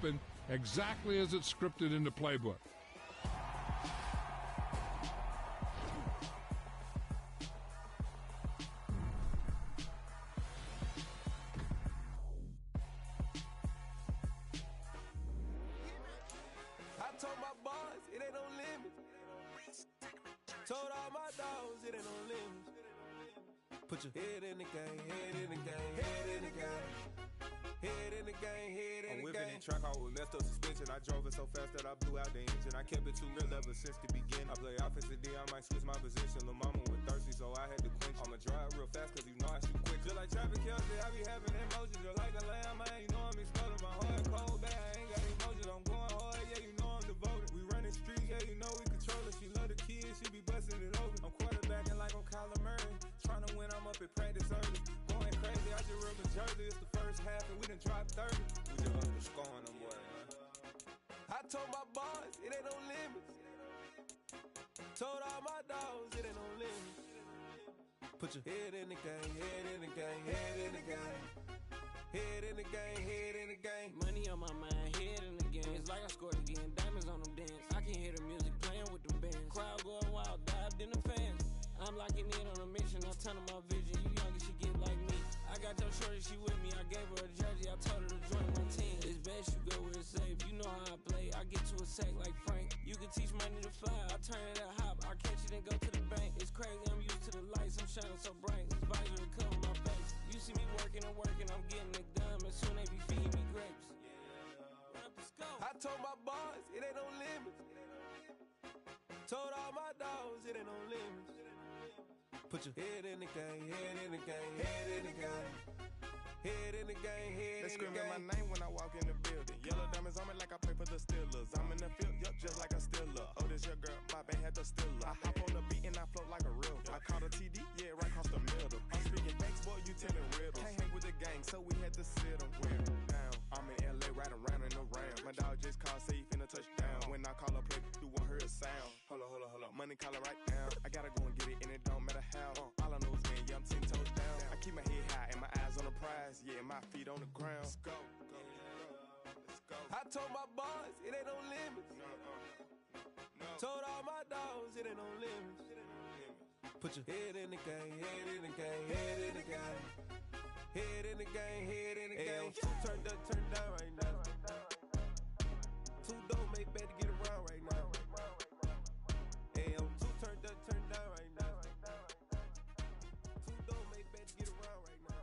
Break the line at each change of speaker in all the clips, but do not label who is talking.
happen exactly as it's scripted in the playbook.
I told my boys, it ain't no limit. Told all my dogs, it ain't no limit. Put your head in the game, head in the game, head in the game. Head in the game, head in the game.
I'm whipping the track out with messed up suspension. I drove it so fast that I blew out the engine. I kept it too real ever since the beginning. I play offensive D, I might switch my position. Lil' mama was thirsty, so I had to quench. I'ma drive real fast, cause you know I shoot quick. Just like Travis Kelce, I be having emotions. Just like a lamb, man, you know I'm exploding. My heart cold, bad, I ain't got emotions. I'm going hard, yeah, you know I'm devoted. We running streets, yeah, you know we control it. She love the kids, she be busting it over. I'm quarterbacking like I'm Kyler Murray. Trying to win, I'm up at practice early. Going crazy, I just rub a jersey. It's the first half and we done dropped 30. We just underscoring them, boy, man.
I told my boys, it ain't no limits. Told all my dogs, it ain't no limits. Put your head in the game, head in the game, head in the game. Head in the game, head in the game.
Money on my mind, head in the game. It's like I scored again, diamonds on them dance. I can hear the music playing with the bands. Crowd going wild, dived in the fans. I'm locking in on a mission, I turn on my vision. You young and she get like me. I got your shorty, she with me. I gave her a jersey, I told her to join my team. It's best you go where it's safe. You know how I play, I get to a sack like Frank. You can teach money to fly, I turn it at hop. I catch it and go to the bank. It's crazy, I'm used to the lights, I'm shining so bright. This visor to cover my face. You see me working and working, I'm getting it done. And soon they be feeding me grapes.
I told my boys, it ain't no limits. Told all my dogs, it ain't no limits. Put your head in the game, head in the game, head in the game. Head in the game, head in the game.
They screaming my name when I walk in the building. Yellow diamonds on me like I play for the Steelers. I'm in the field, yup, just like a Steeler. Oh, this your girl, my band had the Steeler. I hop on the beat and I float like a real. I caught a TD, yeah, right across the middle. I'm speaking thanks, boy, you telling riddles. Can't hang with the gang, so we had to sit and wear down. I'm in LA, riding around in the Rams. My dog just called, say he finna touch down. When I call a play, you won't hear a sound. Hold up, money calling right now. I gotta go and get it, and it don't matter how. All I know is, man, yeah, I'm 10 toes down. I keep my head high and my eyes on the prize. Yeah, my feet on the ground. Let's go. Let's go.
I told my boys, it ain't no limits.
No.
Told all my dogs, it ain't no limits. Put your head in the game, head in the game, head in the game. Head in the game, head in the game. Turned up, turned down right now. Two dope make better get around right now. Hey, I'm two turned up, turned down right now. Two dope make better get around right now.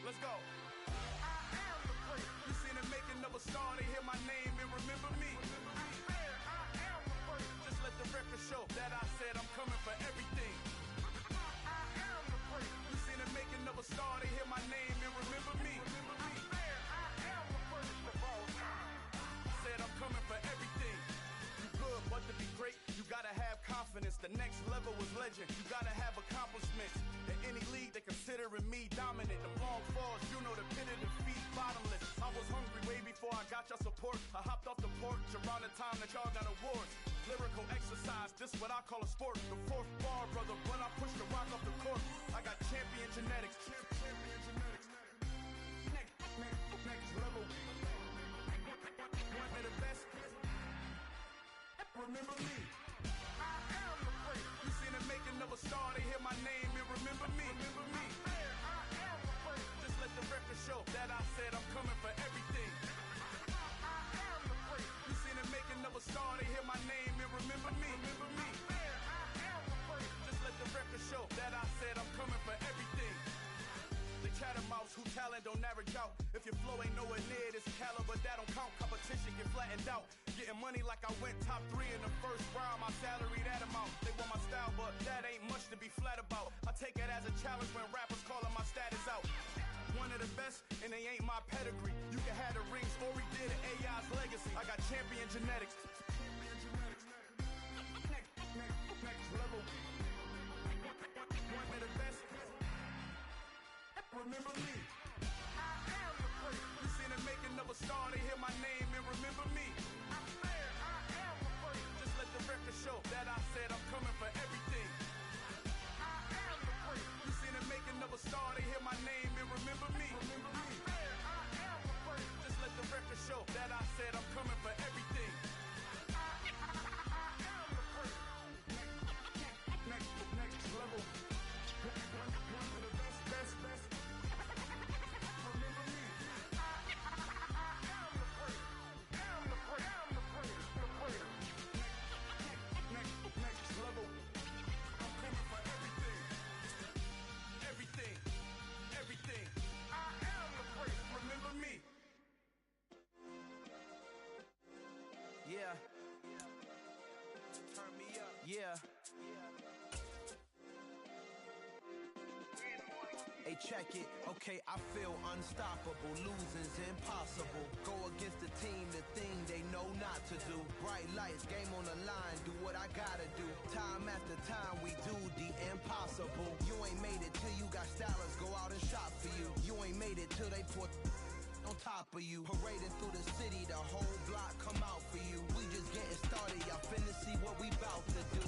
Let's go. I am the great. You seen the making of a star, they hear my name and remember me. I am the great. Just let the record show that I said I'm coming for everything. I am the great. You seen the making of a star, they hear my name and remember me. I am the greatest of all time. Said I'm coming for everything. Good, but to be great, you gotta have confidence. The next level was legend. You gotta have accomplishments. In any league, they considering me dominant. The long falls, you know the pit of defeat, bottomless. I was hungry way before I got your support. I hopped off the porch around the time that y'all got awards. Lyrical exercise, this what I call a sport. The fourth bar, brother, when I push the rock off the court. I got champion genetics. Champion genetics. Next level. One of the best. Remember me. I am the great. You seen the making of a star, they hear my name and remember me. Remember me. I am the great. Just let the record show that I said I'm coming for everything. I am the great. You seen the making of a star, they hear my name and remember me. Remember me. I am the great. Just let the record show that I said I'm coming for everything. The chattermouths who talent don't average out. If your flow ain't nowhere near this caliber, that don't count. Competition get flattened out. Getting money like I went top 3 in the first round. My salary that amount. They want my style, but that ain't much to be flat about. I take it as a challenge when rappers calling my status out. One of the best, and they ain't my pedigree. You can have the rings, or we did it, AI's legacy. I got champion genetics.
Yeah. Hey, check it. Okay, I feel unstoppable. Losing's impossible. Go against the team, the thing they know not to do. Bright lights, game on the line. Do what I gotta do. Time after time, we do the impossible. You ain't made it till you got stylists go out and shop for you. You ain't made it till they put on top of you. Parading through the city, the whole block come out for you. We just getting started. Y'all finna see what we bout to do.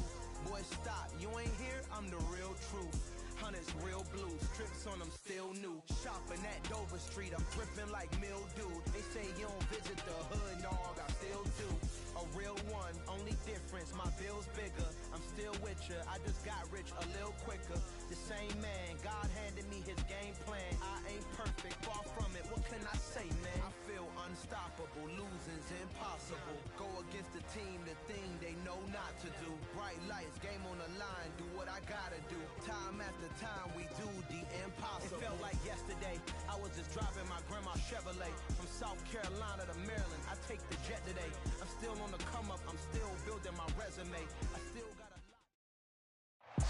Boy, stop. You ain't here? I'm the real truth. Hunters, real blue, strips on them still new. Shopping at Dover Street, I'm dripping like mildew. They say you don't visit the hood, dog, I still do. A real one, only difference, my bill's bigger. I'm still with ya, I just got rich a little quicker. The same man, God handed me his game plan. I ain't perfect, far from it, what can I say, man? I feel unstoppable, losing's impossible. Go against the team, the thing they know not to do. Bright lights, game on the line, do what I gotta do. Time after time, we do the impossible. It felt like yesterday, I was just driving my grandma's Chevrolet from South Carolina to Maryland. I take the jet today. I'm still on the come up, I'm still building my resume. I still got a lot.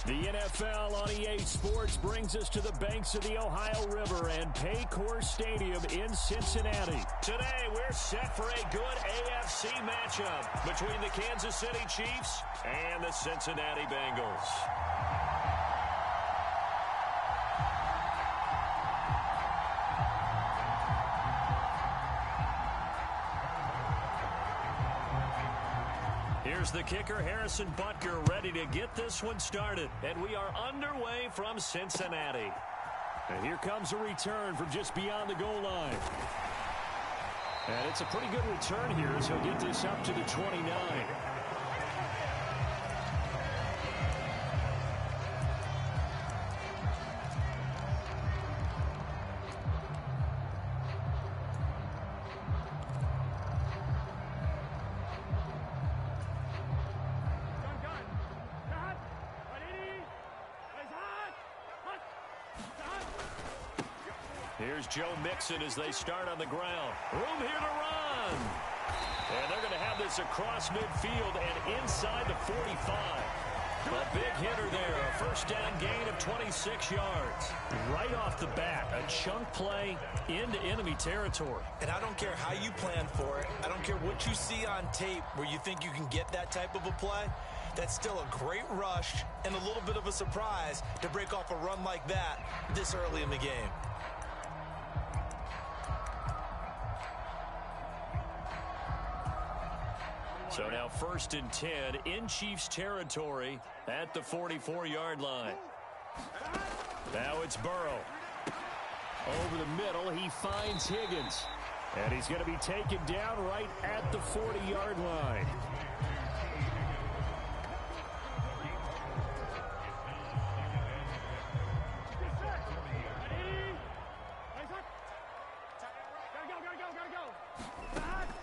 The NFL on EA Sports brings us to the banks of the Ohio River and Paycor Stadium in Cincinnati. Today, we're set for a good AFC matchup between the Kansas City Chiefs and the Cincinnati Bengals. Here's the kicker, Harrison Butker, ready to get this one started. And we are underway from Cincinnati. And here comes a return from just beyond the goal line. And it's a pretty good return here as he'll get this up to the 29. Here's Joe Mixon as they start on the ground. Room here to run. And they're going to have this across midfield and inside the 45. A big hitter there. A first down gain of 26 yards. Right off the bat, a chunk play into enemy territory.
And I don't care how you plan for it. I don't care what you see on tape where you think you can get that type of a play. That's still a great rush and a little bit of a surprise to break off a run like that this early in the game.
So now 1st and 10 in Chiefs territory at the 44-yard line. Now it's Burrow. Over the middle, he finds Higgins. And he's going to be taken down right at the 40-yard line.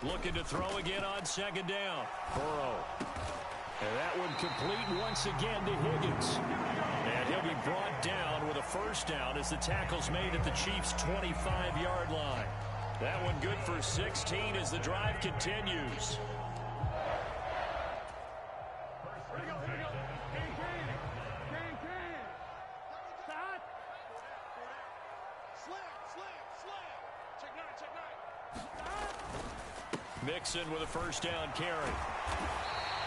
Looking to throw again on 2nd down. Burrow. And that one complete once again to Higgins. And he'll be brought down with a first down as the tackle's made at the Chiefs' 25-yard line. That one good for 16 as the drive continues. Mixon with a first down carry.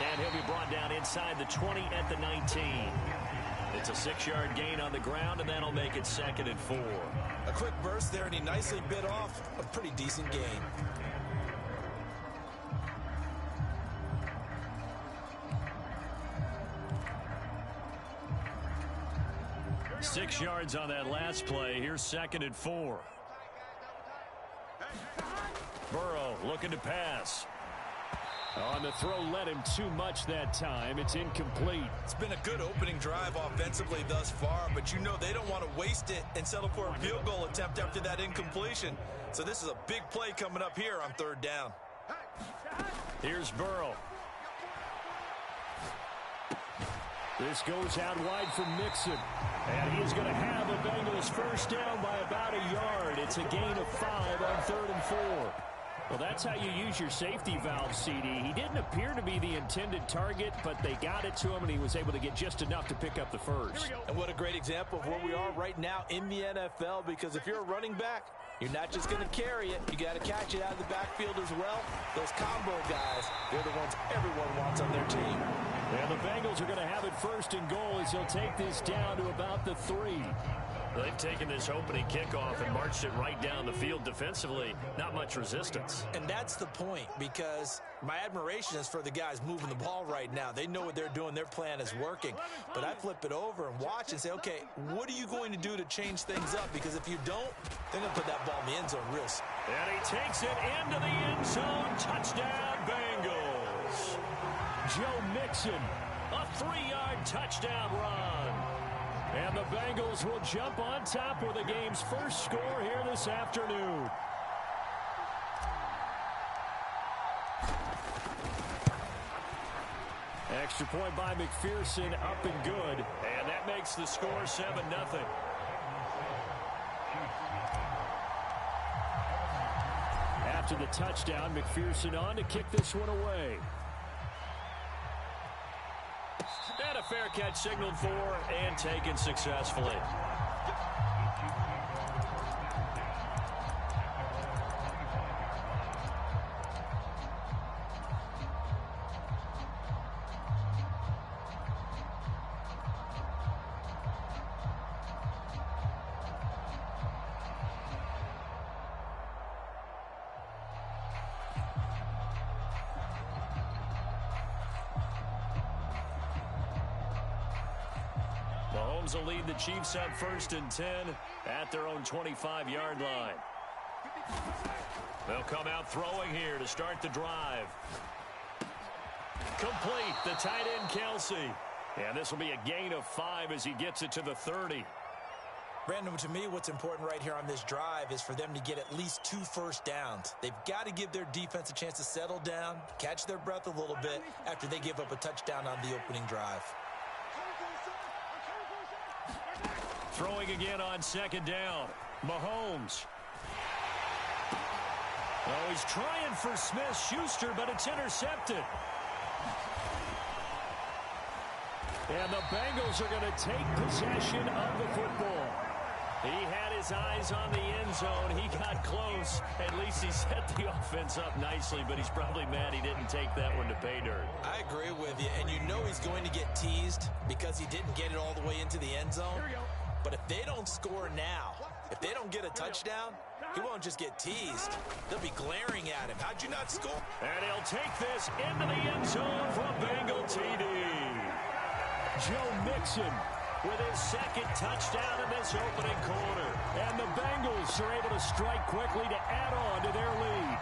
And he'll be brought down inside the 20 at the 19. It's a 6-yard gain on the ground, and that'll make it 2nd and 4.
A quick burst there, and he nicely bit off a pretty decent gain.
Six yards on that last play. Here's 2nd and 4. Burrow looking to pass. On the throw, led him too much that time. It's incomplete.
It's been a good opening drive offensively thus far, but you know they don't want to waste it and settle for a field goal attempt after that incompletion. So this is a big play coming up here on 3rd down.
Here's Burrow. This goes out wide for Mixon. And he is going to have a Bengals first down by about a yard. It's a gain of 5 on 3rd and 4. Well, that's how you use your safety valve, CD. He didn't appear to be the intended target, but they got it to him, and he was able to get just enough to pick up the first.
And what a great example of where we are right now in the NFL, because if you're a running back, you're not just going to carry it. You got to catch it out of the backfield as well. Those combo guys, they're the ones everyone wants on their team.
And the Bengals are going to have it first and goal as they'll take this down to about the 3. They've taken this opening kickoff and marched it right down the field defensively. Not much resistance.
And that's the point, because my admiration is for the guys moving the ball right now. They know what they're doing. Their plan is working. But I flip it over and watch and say, okay, what are you going to do to change things up? Because if you don't, they're going to put that ball in the end zone real soon.
And he takes it into the end zone. Touchdown, Bengals. Joe Mixon, a 3-yard touchdown run. And the Bengals will jump on top with the game's first score here this afternoon. Extra point by McPherson, up and good. And that makes the score 7-0. After the touchdown, McPherson on to kick this one away. And a fair catch signaled for and taken successfully. Mahomes will lead the Chiefs up 1st and 10 at their own 25-yard line. They'll come out throwing here to start the drive. Complete, the tight end Kelsey. And this will be a gain of 5 as he gets it to the 30.
Brandon, to me, what's important right here on this drive is for them to get at least 2 first downs. They've got to give their defense a chance to settle down, catch their breath a little bit after they give up a touchdown on the opening drive.
Throwing again on 2nd down. Mahomes. Oh, he's trying for Smith-Schuster, but it's intercepted. And the Bengals are going to take possession of the football. He had his eyes on the end zone. He got close. At least he set the offense up nicely, but he's probably mad he didn't take that one to pay dirt.
I agree with you, and you know he's going to get teased because he didn't get it all the way into the end zone. But if they don't score now, if they don't get a touchdown, he won't just get teased. They'll be glaring at him. How'd you not score?
And he'll take this into the end zone for a Bengal TD. Joe Mixon with his 2nd touchdown in this opening quarter. And the Bengals are able to strike quickly to add on to their lead.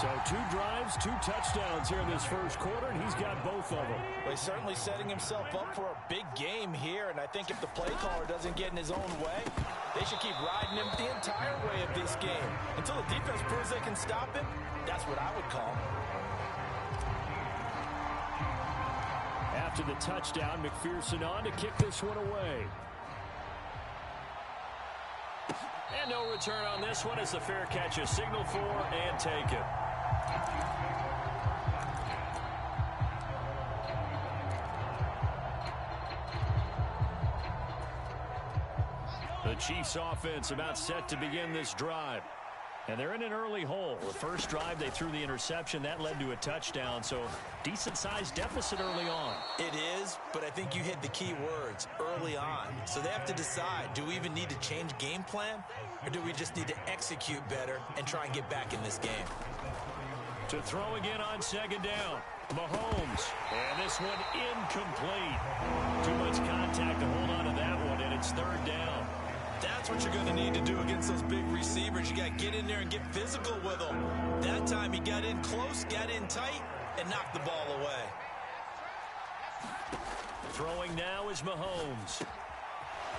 So 2 drives, 2 touchdowns here in this first quarter, and he's got both of them.
Well, he's certainly setting himself up for a big game here, and I think if the play caller doesn't get in his own way, they should keep riding him the entire way of this game. Until the defense proves they can stop him, that's what I would call.
After the touchdown, McPherson on to kick this one away. And no return on this one as the fair catch is signaled for and taken. The Chiefs offense about set to begin this drive. And they're in an early hole. The first drive, they threw the interception. That led to a touchdown, so decent-sized deficit early on.
It is, but I think you hit the key words, early on. So they have to decide, do we even need to change game plan, or do we just need to execute better and try and get back in this game?
To throw again on 2nd down. Mahomes. And this one incomplete. Too much contact to hold on to that one, and it's 3rd down.
That's what you're going to need to do against those big receivers. You got to get in there and get physical with them. That time he got in close, got in tight, and knocked the ball away.
Throwing now is Mahomes.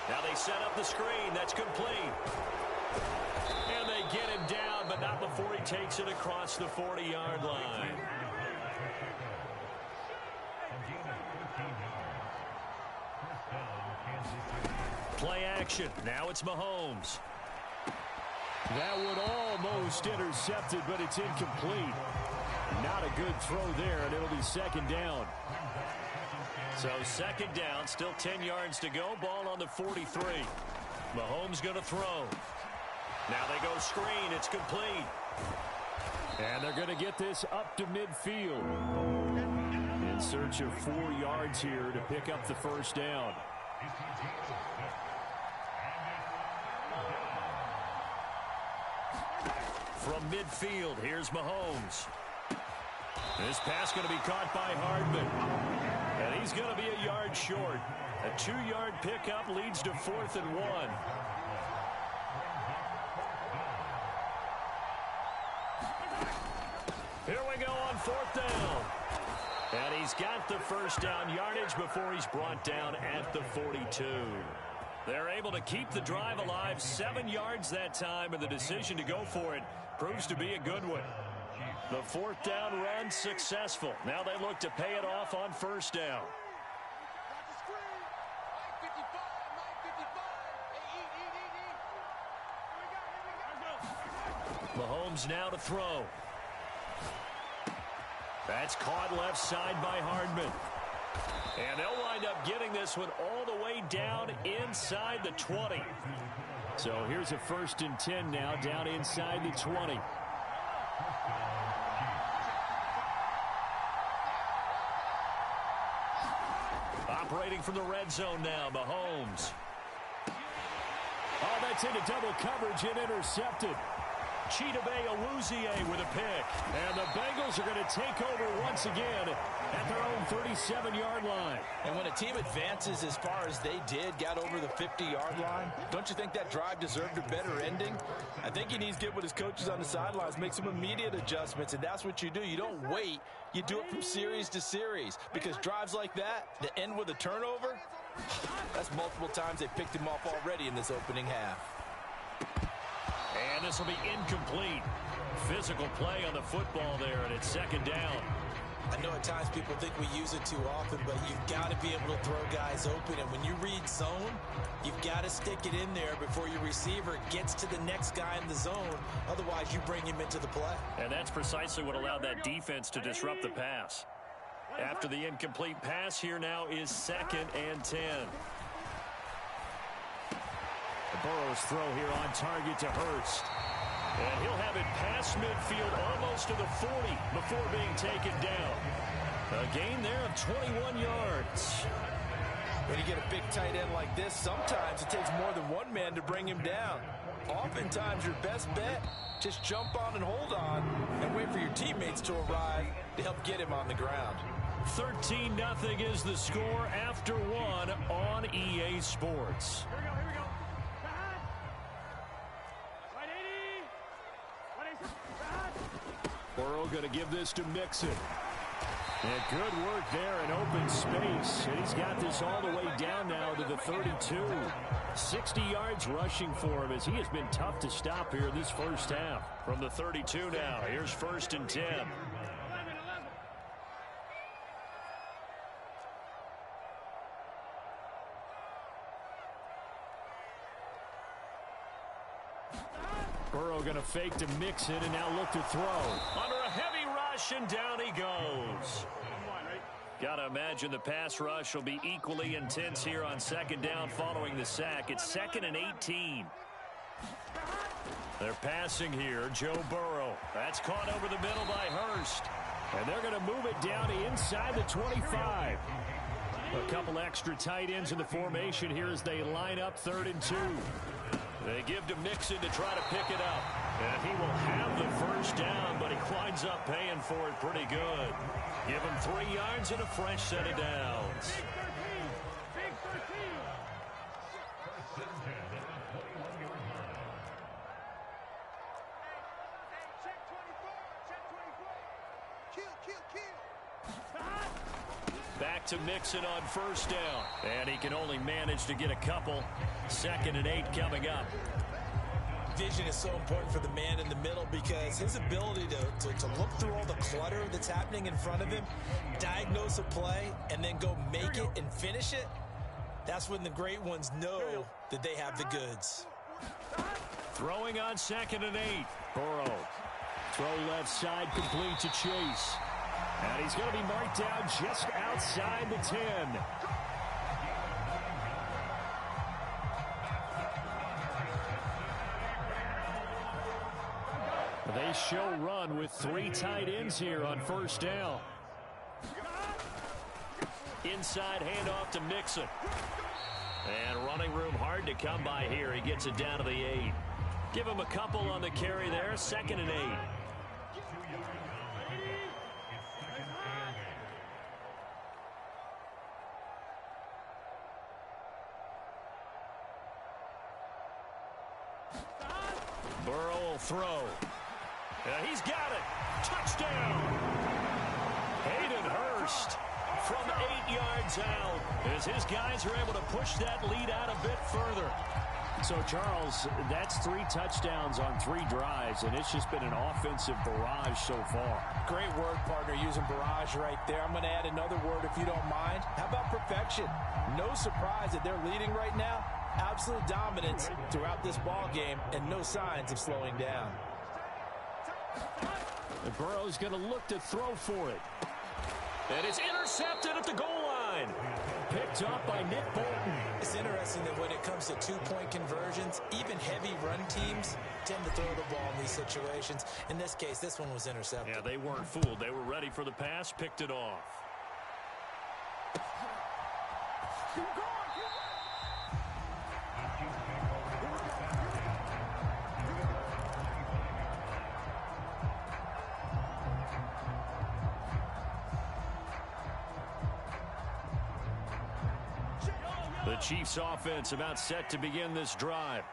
Now they set up the screen. That's complete. And they get him down, but not before he takes it across the 40-yard line. Play action. Now it's Mahomes. That would almost intercepted, but it's incomplete. Not a good throw there, and it'll be second down. So second down, still 10 yards to go. Ball on the 43. Mahomes going to throw. Now they go screen. It's complete. And they're going to get this up to midfield. In search of 4 yards here to pick up the first down. From midfield, here's Mahomes. This pass going to be caught by Hardman. And he's going to be a yard short. A 2-yard pickup leads to 4th and 1. Here we go on 4th down. And he's got the first down yardage before he's brought down at the 42. They're able to keep the drive alive. 7 yards that time, and the decision to go for it proves to be a good one. The 4th down run successful. Now they look to pay it off on first down. Mahomes now to throw. That's caught left side by Hardman. And they'll wind up getting this one all the way down inside the 20. So here's a 1st and 10 now down inside the 20. Operating from the red zone now, Mahomes. Oh, that's into double coverage and intercepted. Chidobe Awuzie with a pick. And the Bengals are going to take over once again at their own 37-yard line.
And when a team advances as far as they did, got over the 50-yard line, don't you think that drive deserved a better ending? I think he needs to get with his coaches on the sidelines, make some immediate adjustments, and that's what you do. You don't wait. You do it from series to series, because drives like that end with a turnover, that's multiple times they picked him off already in this opening half.
And this will be incomplete. Physical play on the football there, and it's second down.
I know at times people think we use it too often, but you've got to be able to throw guys open. And when you read zone, you've got to stick it in there before your receiver gets to the next guy in the zone. Otherwise, you bring him into the play.
And that's precisely what allowed that defense to disrupt the pass. After the incomplete pass, here now is 2nd and 10. Burrow's throw here on target to Hurst. And he'll have it past midfield almost to the 40 before being taken down. A gain there of 21 yards.
When you get a big tight end like this, sometimes it takes more than one man to bring him down. Oftentimes your best bet, just jump on and hold on and wait for your teammates to arrive to help get him on the ground.
13-0 is the score after 1 on EA Sports. Burrow going to give this to Mixon. And good work there in open space. And he's got this all the way down now to the 32. 60 yards rushing for him as he has been tough to stop here this first half. From the 32 now, here's 1st and 10. Burrow going to fake to Mixon and now look to throw. Under a heavy rush, and down he goes. Got to imagine the pass rush will be equally intense here on second down following the sack. It's 2nd and 18. They're passing here. Joe Burrow. That's caught over the middle by Hurst. And they're going to move it down to inside the 25. A couple extra tight ends in the formation here as they line up 3rd and 2. They give to Mixon to try to pick it up. And he will have the first down, but he winds up paying for it pretty good. Give him 3 yards and a fresh set of downs. Back to Mixon on first down. And he can only manage to get a couple. 2nd and 8 coming up.
Vision is so important for the man in the middle because his ability to look through all the clutter that's happening in front of him, diagnose a play, and then go make it and finish it, that's when the great ones know that they have the goods.
Throwing on 2nd and 8. Burrow. Throw left side, complete to Chase. And he's going to be marked down just outside the 10. They show run with 3 tight ends here on 1st down. Inside handoff to Mixon. And running room hard to come by here. He gets it down to the 8. Give him a couple on the carry there. 2nd and 8. Burrow will throw. He's got it. Touchdown. Hayden Hurst from 8 yards out as his guys are able to push that lead out a bit further. So, Charles, that's 3 touchdowns on 3 drives, and it's just been an offensive barrage so far.
Great word, partner, using barrage right there. I'm going to add another word if you don't mind. How about perfection? No surprise that they're leading right now. Absolute dominance throughout this ball game and no signs of slowing down.
And Burrow's going to look to throw for it. And it's intercepted at the goal line. Picked up by Nick Bolton.
It's interesting that when it comes to 2-point conversions, even heavy run teams tend to throw the ball in these situations. In this case, this one was intercepted.
Yeah, they weren't fooled. They were ready for the pass, picked it off. The Chiefs offense about set to begin this drive.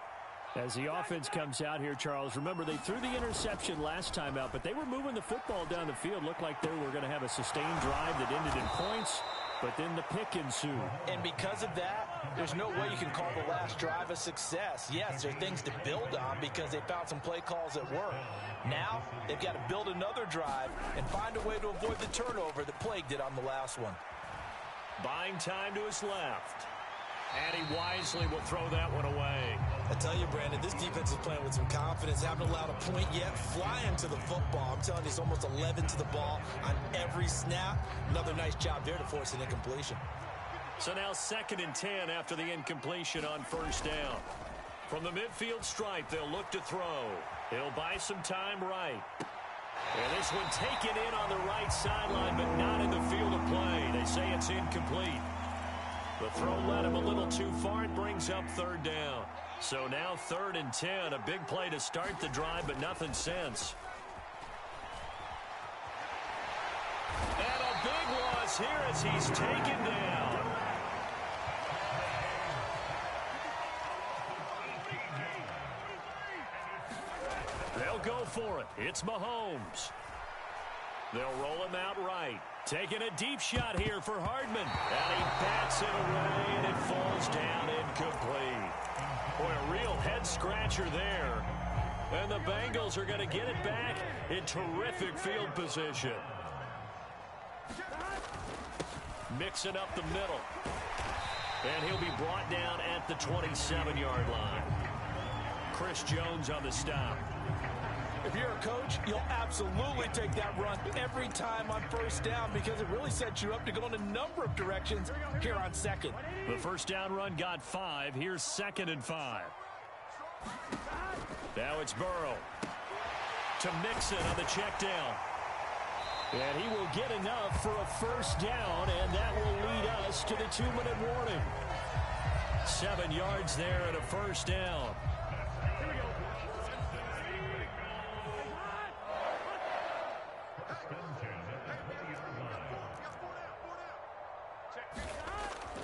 As the offense comes out here, Charles, remember they threw the interception last time out, but they were moving the football down the field. Looked like they were going to have a sustained drive that ended in points, but then the pick ensued.
And because of that, there's no way you can call the last drive a success. Yes, there are things to build on because they found some play calls that work. Now, they've got to build another drive and find a way to avoid the turnover that plagued it on the last one.
Buying time to his left. And he wisely will throw that one away.
I tell you, Brandon, this defense is playing with some confidence. Haven't allowed a point yet. Flying to the football. I'm telling you, it's almost 11 to the ball on every snap. Another nice job there to force an incompletion.
So now 2nd and 10 after the incompletion on 1st down. From the midfield stripe, they'll look to throw. He'll buy some time right. And this one taken in on the right sideline, but not in the field of play. They say it's incomplete. The throw led him a little too far. It brings up 3rd down. So now 3rd and 10. A big play to start the drive, but nothing since. And a big loss here as he's taken down. They'll go for it. It's Mahomes. They'll roll him out right. Taking a deep shot here for Hardman. And he bats it away, and it falls down incomplete. Boy, a real head-scratcher there. And the Bengals are going to get it back in terrific field position. Mixing up the middle. And he'll be brought down at the 27-yard line. Chris Jones on the stop.
If you're a coach, you'll absolutely take that run every time on 1st down because it really sets you up to go in a number of directions here on 2nd.
The 1st down run got 5. Here's 2nd and 5. Now it's Burrow to Mixon on the check down. And he will get enough for a 1st down, and that will lead us to the 2-minute warning. 7 yards there and a 1st down.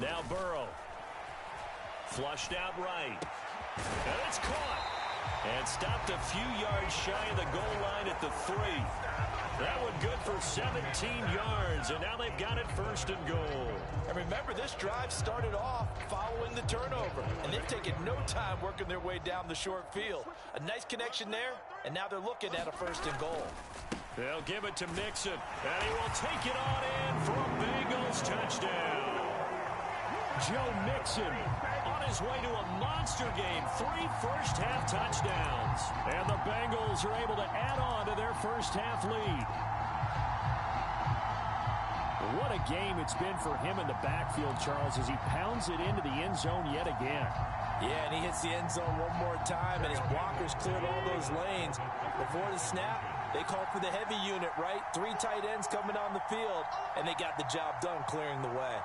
Now Burrow. Flushed out right. And it's caught. And stopped a few yards shy of the goal line at the 3. That one good for 17 yards. And now they've got it 1st and goal.
And remember, this drive started off following the turnover. And they've taken no time working their way down the short field. A nice connection there. And now they're looking at a 1st and goal.
They'll give it to Mixon. And he will take it on in for a Bengals touchdown. Joe Mixon on on his way to a monster game. 3 first-half touchdowns. And the Bengals are able to add on to their first-half lead. What a game it's been for him in the backfield, Charles, as he pounds it into the end zone yet again.
Yeah, and he hits the end zone one more time, and his blockers cleared all those lanes. Before the snap, they called for the heavy unit, right? 3 tight ends coming on the field, and they got the job done clearing the way.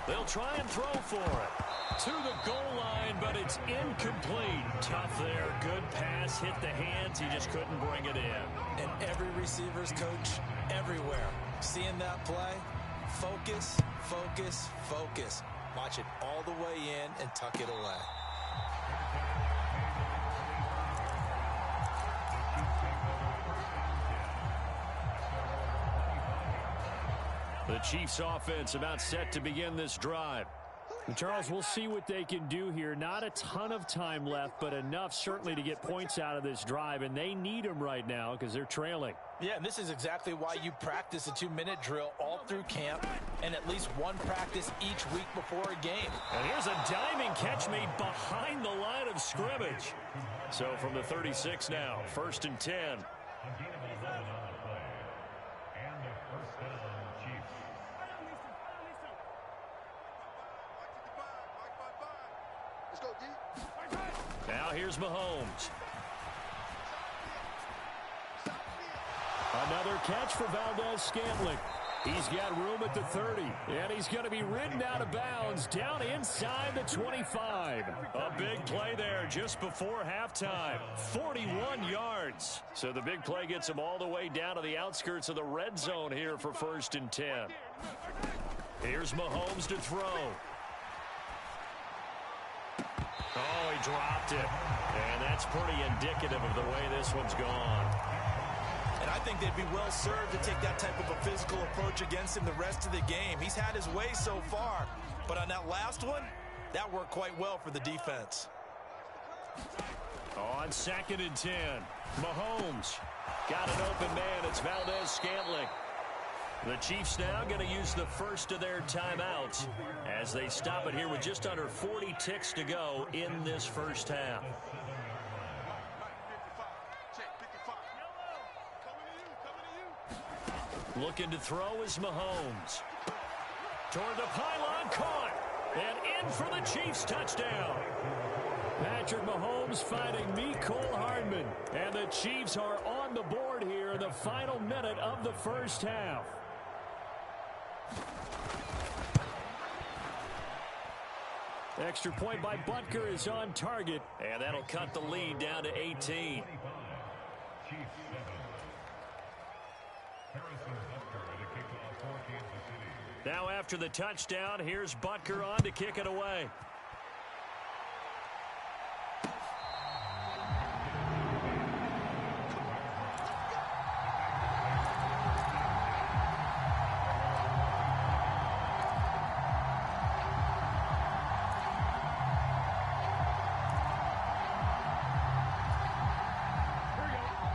They'll try and throw for it. To the goal line, but it's incomplete. Tough there. Good pass. Hit the hands. He just couldn't bring it in.
And every receiver's coach everywhere. Seeing that play, focus, focus, focus. Watch it all the way in and tuck it away.
The Chiefs offense about set to begin this drive. And Charles, we'll see what they can do here. Not a ton of time left, but enough certainly to get points out of this drive, and they need them right now because they're trailing.
Yeah, and this is exactly why you practice a 2-minute drill all through camp and at least one practice each week before a game.
And here's a diving catch made behind the line of scrimmage. So from the 36 now, 1st and 10. Now here's Mahomes. Another catch for Valdez-Scantling. He's got room at the 30, and he's going to be ridden out of bounds down inside the 25. A big play there just before halftime. 41 yards. So the big play gets him all the way down to the outskirts of the red zone here for 1st and 10. Here's Mahomes to throw. Oh, he dropped it. And that's pretty indicative of the way this one's gone.
And I think they'd be well served to take that type of a physical approach against him the rest of the game. He's had his way so far. But on that last one, that worked quite well for the defense.
On 2nd and 10, Mahomes got an open man. It's Valdez-Scantling. The Chiefs now going to use the first of their timeouts as they stop it here with just under 40 ticks to go in this first half. Looking to throw is Mahomes. Toward the pylon, caught. And in for the Chiefs touchdown. Patrick Mahomes finding Mecole Hardman. And the Chiefs are on the board here in the final minute of the first half. Extra point by Butker is on target, and that'll cut the lead down to 18. Now after the touchdown, here's Butker on to kick it away.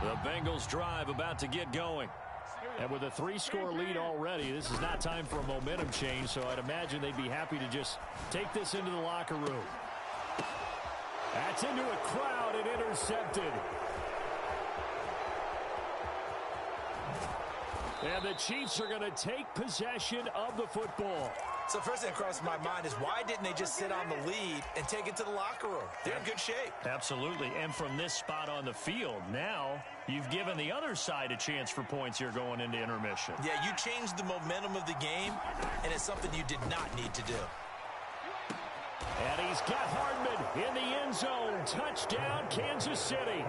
The Bengals drive about to get going. And with a 3-score lead already, this is not time for a momentum change, so I'd imagine they'd be happy to just take this into the locker room. That's into a crowd and intercepted. And the Chiefs are going to take possession of the football.
So first thing that crossed my mind is why didn't they just sit on the lead and take it to the locker room? They're in good shape.
Absolutely. And from this spot on the field, now you've given the other side a chance for points here going into intermission.
Yeah, you changed the momentum of the game, and it's something you did not need to do.
And he's got Hardman in the end zone. Touchdown, Kansas City.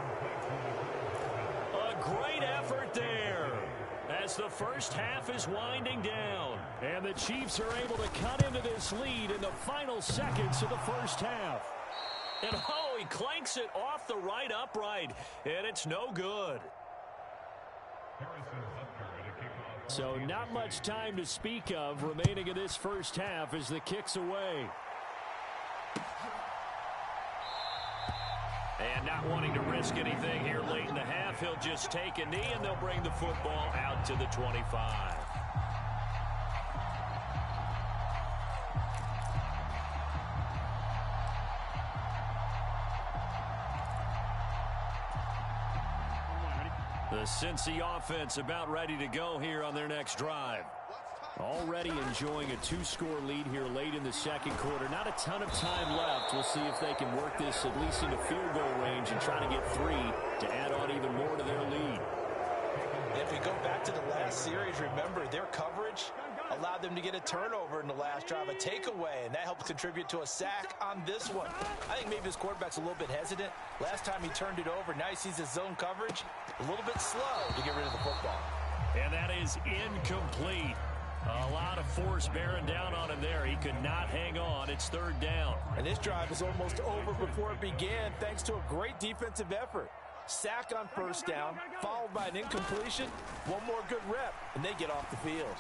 A great effort there as the first half is winding down. And the Chiefs are able to cut into this lead in the final seconds of the first half. And oh, he clanks it off the right upright, and it's no good. So not much time to speak of remaining in this first half as the kick's away. And not wanting to risk anything here late in the half, he'll just take a knee, and they'll bring the football out to the 25. The Cincy offense about ready to go here on their next drive. Already enjoying a 2-score lead here late in the second quarter. Not a ton of time left. We'll see if they can work this at least into field goal range and try to get 3 to add on even more to their lead.
If we go back to the last series, remember their coverage allowed them to get a turnover in the last drive, a takeaway, and that helped contribute to a sack on this one. I think maybe his quarterback's a little bit hesitant. Last time he turned it over, now he sees his zone coverage a little bit slow to get rid of the football.
And that is incomplete. A lot of force bearing down on him there. He could not hang on. It's 3rd down.
And this drive is almost over before it began thanks to a great defensive effort. Sack on 1st down, followed by an incompletion. One more good rep, and they get off the field.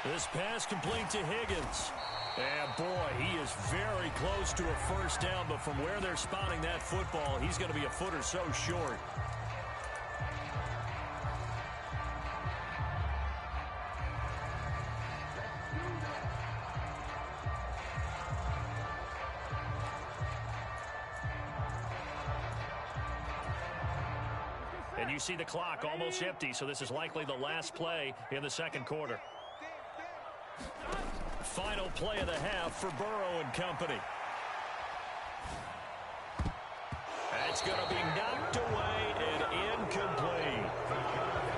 This pass complete to Higgins. And boy, he is very close to a 1st down, but from where they're spotting that football, he's going to be a foot or so short. And you see the clock almost empty, so this is likely the last play in the second quarter. Final play of the half for Burrow and company. It's going to be knocked away and incomplete.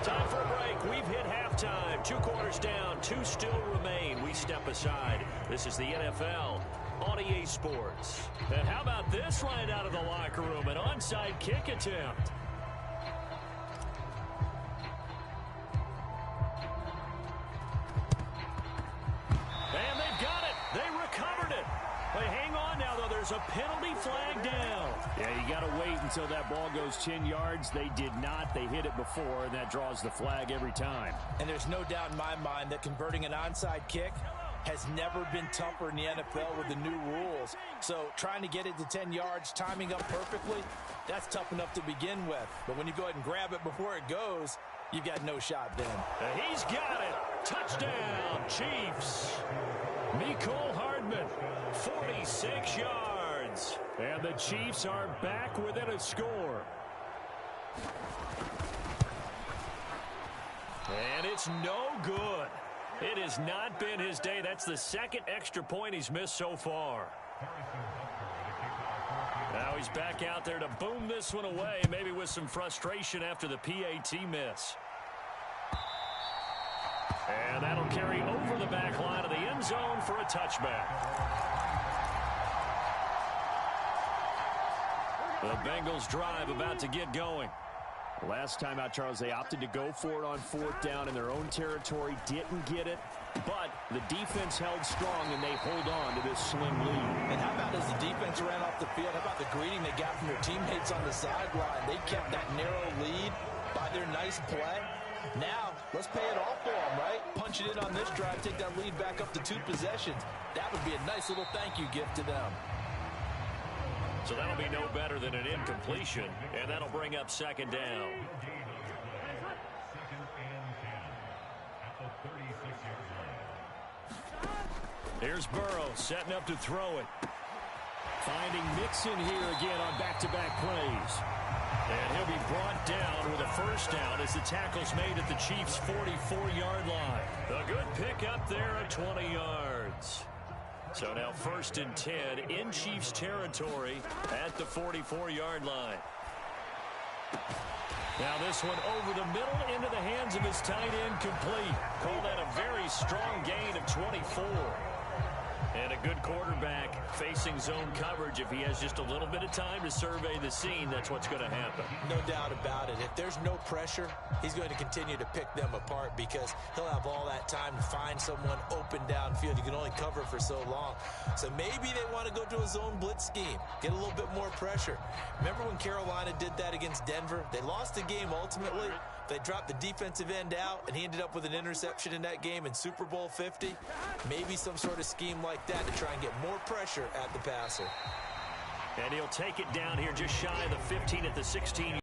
Time for a break. We've hit halftime. 2 quarters down. 2 still remain. We step aside. This is the NFL on EA Sports. And how about this line out of the locker room? An onside kick attempt. There's a penalty flag down. Yeah, you got to wait until that ball goes 10 yards. They did not. They hit it before, and that draws the flag every time.
And there's no doubt in my mind that converting an onside kick has never been tougher in the NFL with the new rules. So trying to get it to 10 yards, timing up perfectly, that's tough enough to begin with. But when you go ahead and grab it before it goes, you've got no shot then.
He's got it. Touchdown, Chiefs. Mecole Hardman, 46 yards. And the Chiefs are back within a score. And it's no good. It has not been his day. That's the 2nd extra point he's missed so far. Now he's back out there to boom this one away, maybe with some frustration after the PAT miss. And that'll carry over the back line of the end zone for a touchback. The Bengals drive about to get going. Last time out, Charles, they opted to go for it on 4th down in their own territory. Didn't get it, but the defense held strong, and they hold on to this slim lead.
And how about as the defense ran off the field, how about the greeting they got from their teammates on the sideline? They kept that narrow lead by their nice play. Now, let's pay it off for them, right? Punch it in on this drive, take that lead back up to 2 possessions. That would be a nice little thank you gift to them.
So that'll be no better than an incompletion, and that'll bring up 2nd down. Here's Burrow setting up to throw it. Finding Mixon here again on back-to-back plays. And he'll be brought down with a 1st down as the tackle's made at the Chiefs' 44-yard line. A good pick up there at 20 yards. So now 1st and 10 in Chiefs territory at the 44-yard line. Now this one over the middle into the hands of his tight end complete. Call that a very strong gain of 24. And a good quarterback facing zone coverage. If he has just a little bit of time to survey the scene, that's what's going to happen.
No doubt about it. If there's no pressure, he's going to continue to pick them apart because he'll have all that time to find someone open downfield. You can only cover for so long. So maybe they want to go to a zone blitz scheme, get a little bit more pressure. Remember when Carolina did that against Denver? They lost the game ultimately. They dropped the defensive end out, and he ended up with an interception in that game in Super Bowl 50. Maybe some sort of scheme like that to try and get more pressure at the passer.
And he'll take it down here just shy of the 15 at the 16.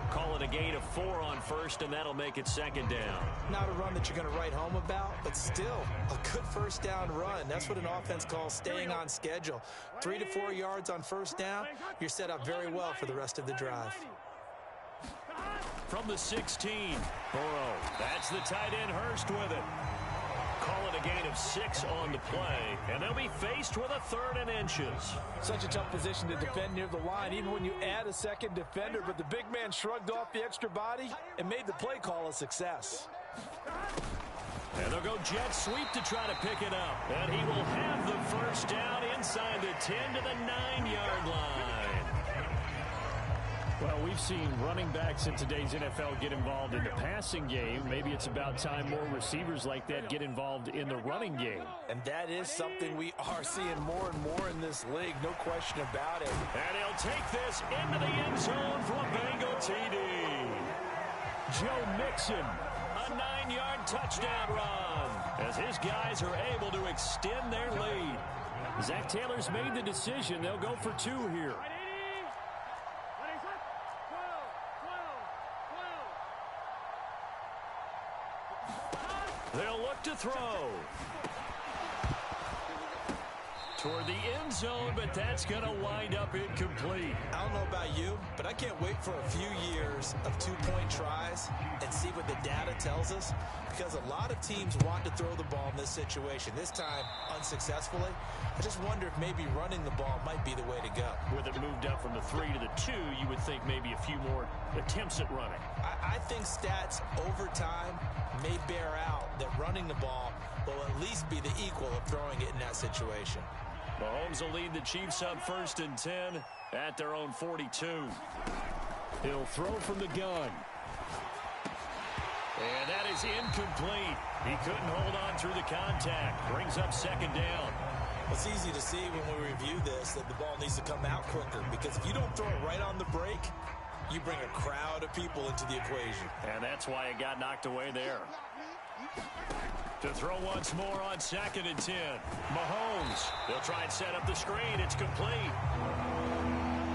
Call it a gain of 4 on 1st, and that'll make it 2nd down.
Not a run that you're going to write home about, but still a good 1st down run. That's what an offense calls staying on schedule. 3 to 4 yards on 1st down, you're set up very well for the rest of the drive.
From the 16, Burrow. That's the tight end Hurst with it. Call it a gain of 6 on the play, and they'll be faced with a 3rd and inches.
Such a tough position to defend near the line, even when you add a second defender, but the big man shrugged off the extra body and made the play call a success.
And they'll go jet sweep to try to pick it up. And he will have the first down inside the 10 to the 9-yard line. Well, we've seen running backs in today's NFL get involved in the passing game. Maybe it's about time more receivers like that get involved in the running game.
And that is something we are seeing more and more in this league, no question about it.
And he'll take this into the end zone for a Bengal TD. Joe Mixon, a 9-yard touchdown run, as his guys are able to extend their lead. Zach Taylor's made the decision. They'll go for 2 here. They'll look to throw. Toward the end zone, but that's going to wind up incomplete.
I don't know about you, but I can't wait for a few years of 2-point tries and see what the data tells us, because a lot of teams want to throw the ball in this situation. This time, unsuccessfully. I just wonder if maybe running the ball might be the way to go.
With it moved up from the 3 to the 2, you would think maybe a few more attempts at running.
I think stats over time may bear out that running the ball will at least be the equal of throwing it in that situation.
Mahomes will lead the Chiefs up 1st and 10 at their own 42. He'll throw from the gun. And that is incomplete. He couldn't hold on through the contact. Brings up 2nd down.
It's easy to see when we review this that the ball needs to come out quicker, because if you don't throw it right on the break, you bring a crowd of people into the equation.
And that's why it got knocked away there. To throw once more on 2nd and 10. Mahomes. They'll try and set up the screen. It's complete.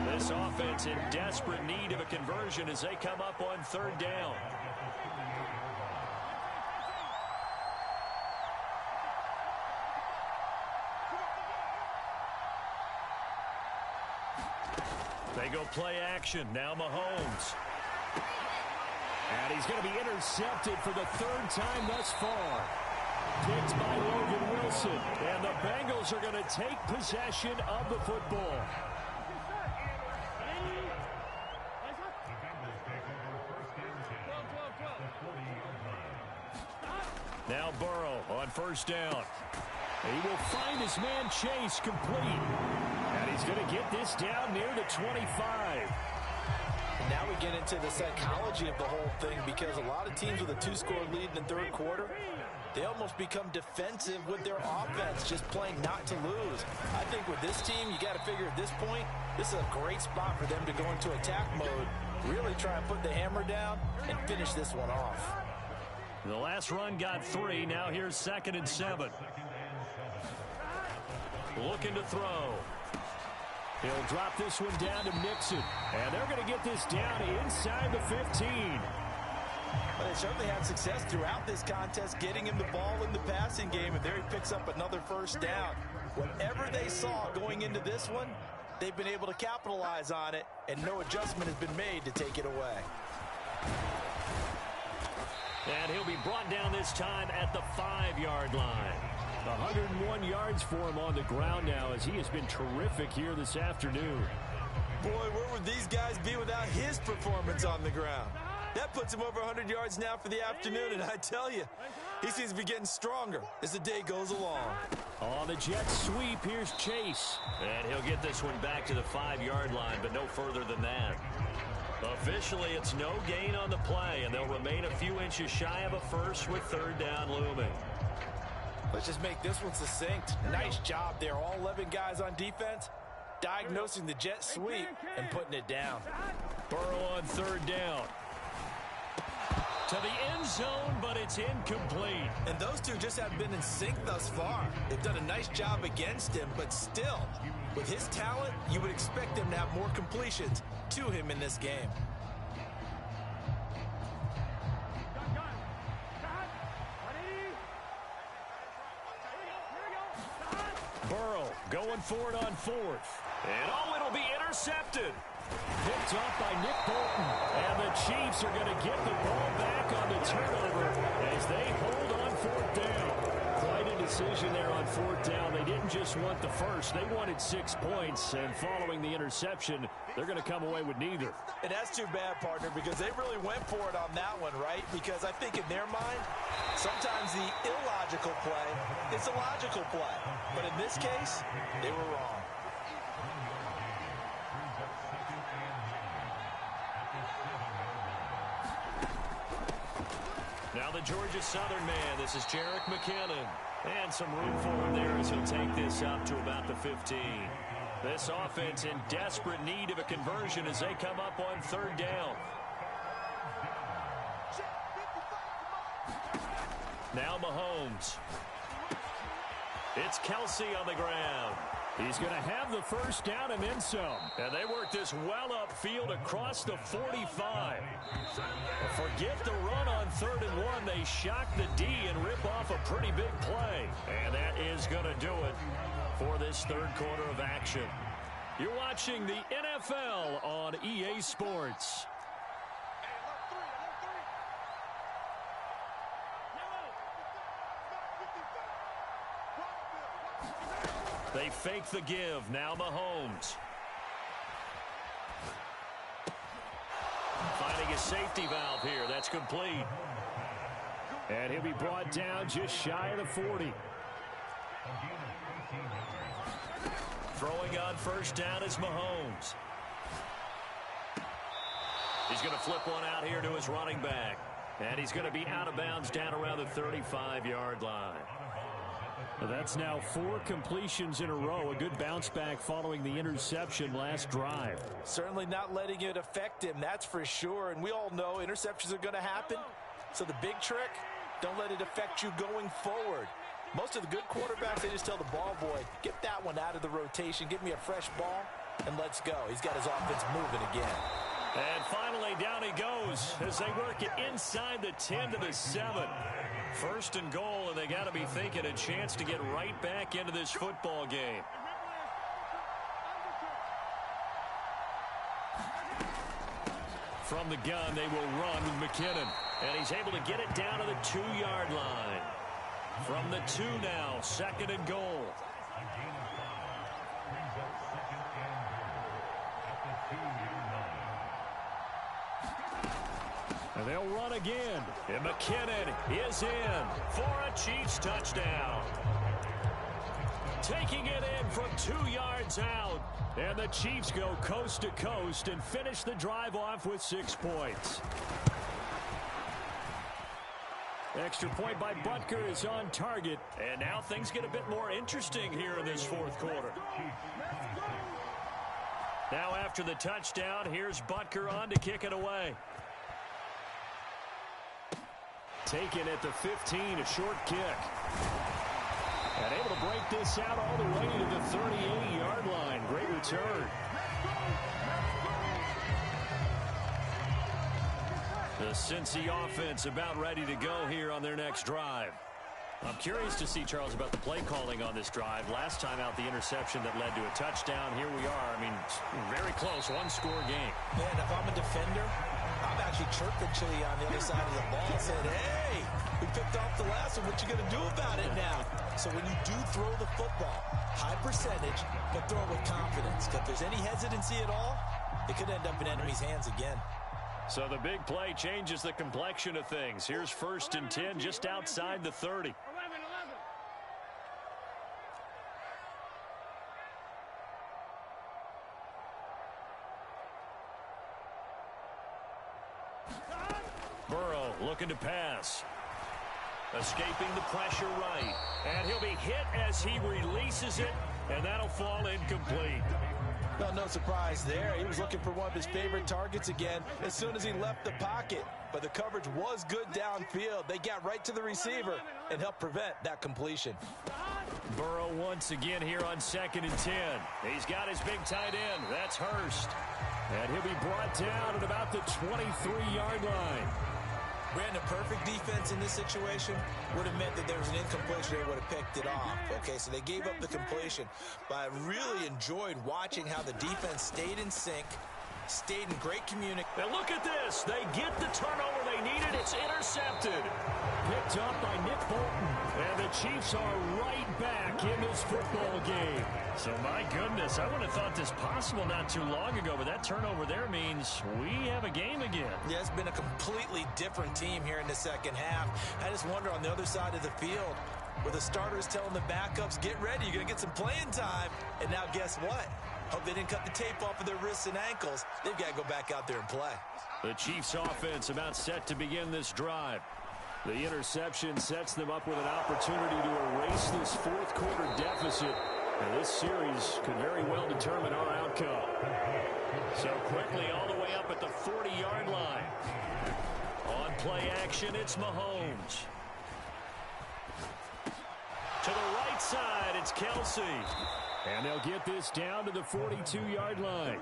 This offense in desperate need of a conversion as they come up on 3rd down. They go play action. Now Mahomes. And he's going to be intercepted for the 3rd time thus far. Picked by Logan Wilson. And the Bengals are going to take possession of the football. Now Burrow on 1st down. He will find his man Chase complete. And he's going to get this down near the 25.
Now we get into the psychology of the whole thing, because a lot of teams with a 2-score lead in the 3rd quarter, they almost become defensive with their offense, just playing not to lose. I think with this team, you got to figure at this point, this is a great spot for them to go into attack mode, really try and put the hammer down and finish this one off.
The last run got 3. Now here's 2nd and 7. Looking to throw. He'll drop this one down to Mixon. And they're going to get this down inside the 15.
But they certainly had success throughout this contest, getting him the ball in the passing game, and there he picks up another 1st down. Whatever they saw going into this one, they've been able to capitalize on it, and no adjustment has been made to take it away.
And he'll be brought down this time at the 5-yard line. 101 yards for him on the ground now, as he has been terrific here this afternoon.
Boy, where would these guys be without his performance on the ground? That puts him over 100 yards now for the afternoon, and I tell you, he seems to be getting stronger as the day goes along.
On the jet sweep, here's Chase. And he'll get this one back to the 5-yard line, but no further than that. Officially, it's no gain on the play, and they'll remain a few inches shy of a first with 3rd down looming.
Let's just make this one succinct. Nice job there. All 11 guys on defense diagnosing the jet sweep and putting it down.
Burrow on 3rd down. To the end zone, but it's incomplete.
And those two just haven't been in sync thus far. They've done a nice job against him, but still, with his talent, you would expect him to have more completions to him in this game.
Burrow going for it on 4th. And it'll be intercepted. Picked off by Nick Bolton. And the Chiefs are going to get the ball back on the turnover as they hold on fourth down. Quite a decision there on fourth down. They didn't just want the first. They wanted 6 points. And following the interception, they're going to come away with neither.
And that's too bad, partner, because they really went for it on that one, right? Because I think in their mind, sometimes the illogical play is a logical play. But in this case, they were wrong.
Now the Georgia Southern man, this is Jerick McKinnon. And some room for him there as he'll take this up to about the 15. This offense in desperate need of a conversion as they come up on third down. Now Mahomes. It's Kelsey on the ground. He's going to have the first down and then some. And they work this well upfield across the 45. Forget the run on 3rd and 1. They shock the D and rip off a pretty big play. And that is going to do it for this third quarter of action. You're watching the NFL on EA Sports. They fake the give. Now Mahomes. Finding a safety valve here. That's complete. And he'll be brought down just shy of the 40. Throwing on first down is Mahomes. He's going to flip one out here to his running back. And he's going to be out of bounds down around the 35-yard line. That's now 4 completions in a row. A good bounce back following the interception last drive.
Certainly not letting it affect him, that's for sure. And we all know interceptions are going to happen. So the big trick, don't let it affect you going forward. Most of the good quarterbacks, they just tell the ball boy, get that one out of the rotation, give me a fresh ball, and let's go. He's got his offense moving again.
And finally, down he goes as they work it inside the 10 to the 7. First and goal, and they got to be thinking a chance to get right back into this football game. From the gun, they will run with McKinnon. And he's able to get it down to the 2-yard line. From the 2 now, 2nd and goal. And they'll run again. And McKinnon is in for a Chiefs touchdown. Taking it in from 2 yards out. And the Chiefs go coast to coast and finish the drive off with 6 points. Extra point by Butker is on target. And now things get a bit more interesting here in this fourth quarter. Now after the touchdown, here's Butker on to kick it away. Taken at the 15, a short kick. And able to break this out all the way to the 38-yard line. Great return. The Cincy offense about ready to go here on their next drive. I'm curious to see, Charles, about the play calling on this drive. Last time out, the interception that led to a touchdown. Here we are. I mean, very close, one-score game.
Man, if I'm a defender, I'm actually chirping Chili on the other side of the ball saying, hey, we picked off the last one. What you going to do about it now? So when you do throw the football, high percentage, but throw it with confidence. If there's any hesitancy at all, it could end up in enemy's hands again.
So the big play changes the complexion of things. Here's 1st and 10 just outside the 30. Burrow looking to pass. Escaping the pressure right. And he'll be hit as he releases it, and that'll fall incomplete.
Well, no surprise there. He was looking for one of his favorite targets again as soon as he left the pocket. But the coverage was good downfield. They got right to the receiver and helped prevent that completion.
Burrow once again here on 2nd and 10. He's got his big tight end. That's Hurst. And he'll be brought down at about the 23-yard line.
Brandon, perfect defense in this situation would have meant that there was an incompletion. They would have picked it off. Okay, so they gave up the completion. But I really enjoyed watching how the defense stayed in sync, stayed in great communication.
And look at this. They get the turnover they needed. It's intercepted. Picked up by Nick Bolton. And the Chiefs are right back in this football game. So, my goodness, I would have thought this possible not too long ago, but that turnover there means we have a game again.
Yeah, it's been a completely different team here in the second half. I just wonder on the other side of the field, where the starters telling the backups, get ready, you're going to get some playing time. And now guess what? Hope they didn't cut the tape off of their wrists and ankles. They've got to go back out there and play.
The Chiefs offense about set to begin this drive. The interception sets them up with an opportunity to erase this fourth quarter deficit. And this series could very well determine our outcome. So quickly all the way up at the 40-yard line. On play action, it's Mahomes. To the right side, it's Kelsey. And they'll get this down to the 42-yard line.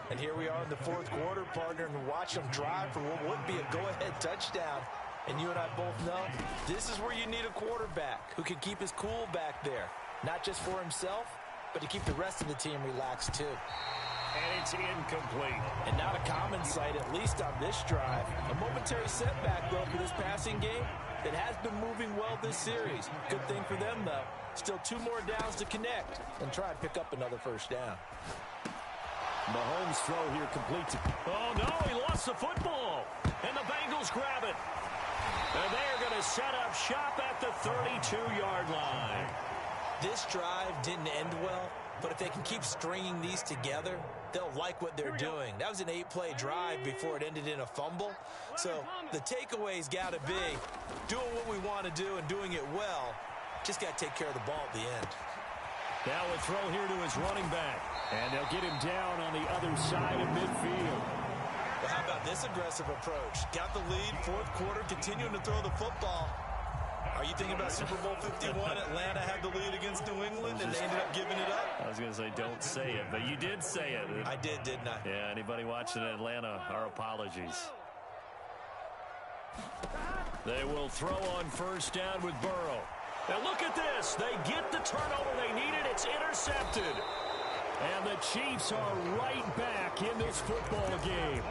And here we are in the fourth quarter, partner, and watch them drive for what would be a go-ahead touchdown. And you and I both know this is where you need a quarterback who can keep his cool back there. Not just for himself, but to keep the rest of the team relaxed too.
And it's incomplete.
And not a common sight, at least on this drive. A momentary setback, though, for this passing game that has been moving well this series. Good thing for them, though. Still 2 more downs to connect and try and pick up another first down.
Mahomes' throw here complete. Oh, no, he lost the football. And the Bengals grab it. And they're going to set up shop at the 32-yard line.
This drive didn't end well, but if they can keep stringing these together, they'll like what they're doing. That was an 8-play drive before it ended in a fumble. So the takeaway's got to be doing what we want to do and doing it well. Just got to take care of the ball at the end.
Now a throw here to his running back. And they'll get him down on the other side of midfield.
Well, how about this aggressive approach? Got the lead, fourth quarter, continuing to throw the football. Are you thinking about Super Bowl 51? Atlanta had the lead against New England, and they ended up giving it up?
I was going to say, don't say it, but you did say it.
I did, didn't I?
Yeah, anybody watching Atlanta, our apologies. They will throw on first down with Burrow. Now look at this. They get the turnover they needed. It's intercepted. And the Chiefs are right back in this football game.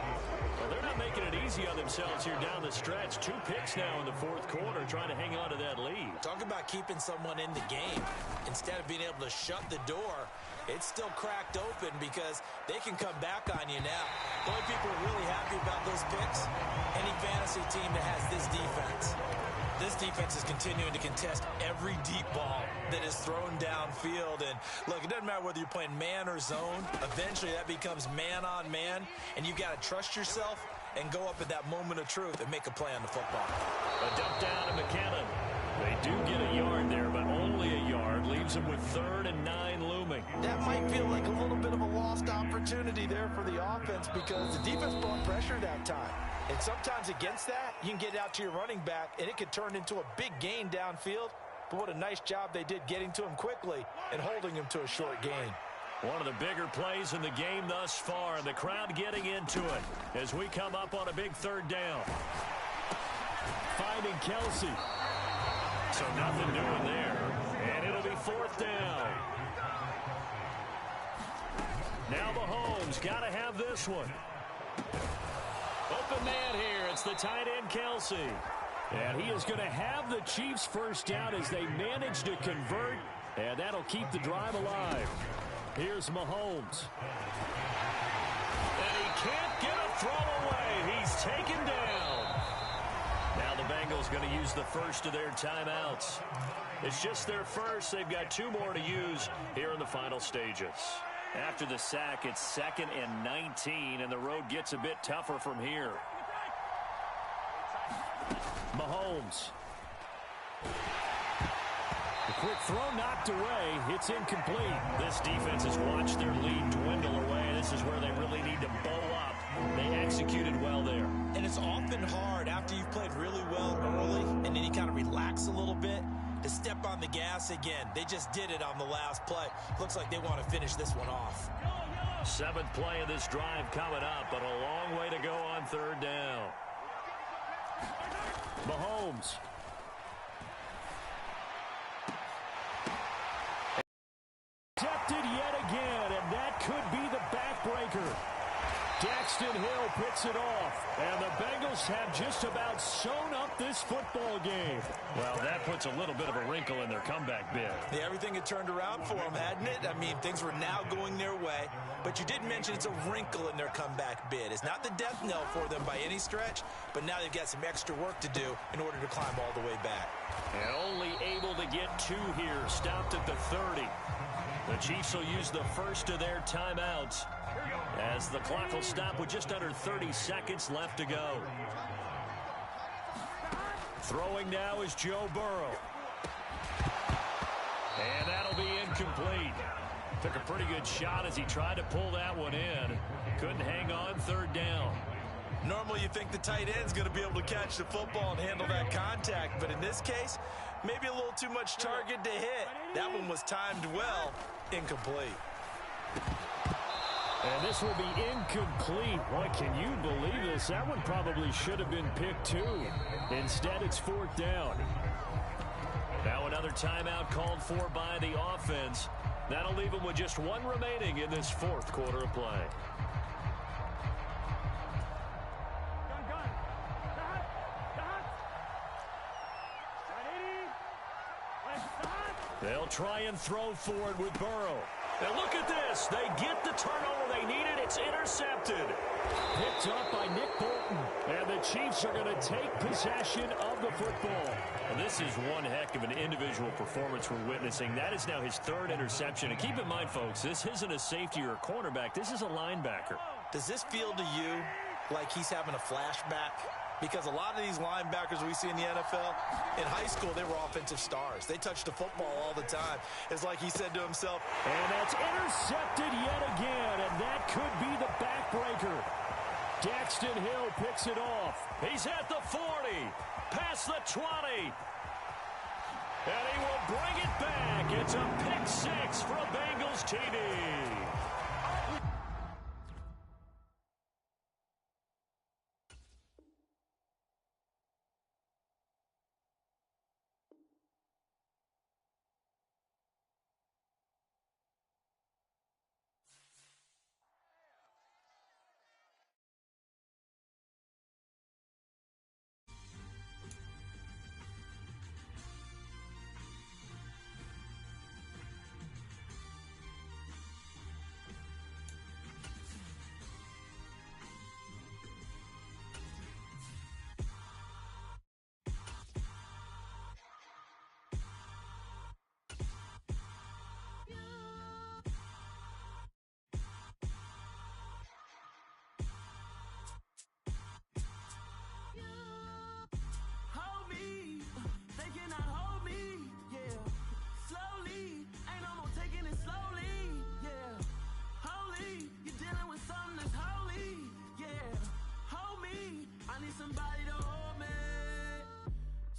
Well, they're not making it easy on themselves here down the stretch. 2 picks now in the fourth quarter, trying to hang on to that lead.
Talk about keeping someone in the game. Instead of being able to shut the door, it's still cracked open because they can come back on you now. The only people who are really happy about those picks, any fantasy team that has this defense. This defense is continuing to contest every deep ball that is thrown downfield. And look, it doesn't matter whether you're playing man or zone. Eventually that becomes man on man, and you've got to trust yourself and go up at that moment of truth and make a play on the football.
A dump down to McKinnon. They do get a yard there, but only a yard. Leaves them with 3rd and 9 looming.
That might feel like a little bit of a lost opportunity there for the offense because the defense brought pressure that time. And sometimes against that, you can get out to your running back, and it could turn into a big gain downfield. But what a nice job they did getting to him quickly and holding him to a short gain.
One of the bigger plays in the game thus far, and the crowd getting into it as we come up on a big 3rd down. Finding Kelsey. So nothing doing there, and it'll be 4th down. Now Mahomes got to have this one. Open man here. It's the tight end, Kelsey. And he is going to have the Chiefs first down as they manage to convert, and that'll keep the drive alive. Here's Mahomes. And he can't get a throw away. He's taken down. Now the Bengals going to use the first of their timeouts. It's just their first. They've got 2 more to use here in the final stages. After the sack, it's 2nd and 19, and the road gets a bit tougher from here. Mahomes. The quick throw knocked away. It's incomplete. This defense has watched their lead dwindle away. This is where they really need to bow up. They executed well there.
And it's often hard after you've played really well early and then you kind of relax a little bit to step on the gas again. They just did it on the last play. Looks like they want to finish this one off.
7th play of this drive coming up, but a long way to go on 3rd down. Mahomes. Intercepted yet again, and that could be the backbreaker. picks it off. And the Bengals have just about sewn up this football game. Well, that puts a little bit of a wrinkle in their comeback bid.
Yeah, everything had turned around for them, hadn't it? I mean, things were now going their way. But you did mention it's a wrinkle in their comeback bid. It's not the death knell for them by any stretch, but now they've got some extra work to do in order to climb all the way back.
And only able to get 2 here, stopped at the 30. The Chiefs will use the first of their timeouts as the clock will stop with just under 30 seconds left to go. Throwing now is Joe Burrow. And that'll be incomplete. Took a pretty good shot as he tried to pull that one in. Couldn't hang on, 3rd down.
Normally you think the tight end's going to be able to catch the football and handle that contact, but in this case, maybe a little too much target to hit. That one was timed well, incomplete.
And this will be incomplete. Boy, can you believe this? That one probably should have been picked too. Instead, it's 4th down. Now another timeout called for by the offense. That'll leave them with just 1 remaining in this 4th quarter of play. They'll try and throw for it with Burrow. And look at this. They get the turnover they needed. It's intercepted. Picked up by Nick Bolton. And the Chiefs are going to take possession of the football. And this is one heck of an individual performance we're witnessing. That is now his 3rd interception. And keep in mind, folks, this isn't a safety or a cornerback. This is a linebacker.
Does this feel to you like he's having a flashback? Because a lot of these linebackers we see in the NFL, in high school, they were offensive stars. They touched the football all the time. It's like he said to himself,
and that's intercepted yet again, and that could be the backbreaker. Daxton Hill picks it off. He's at the 40, past the 20. And he will bring it back. It's a pick 6 for a Bengals TD.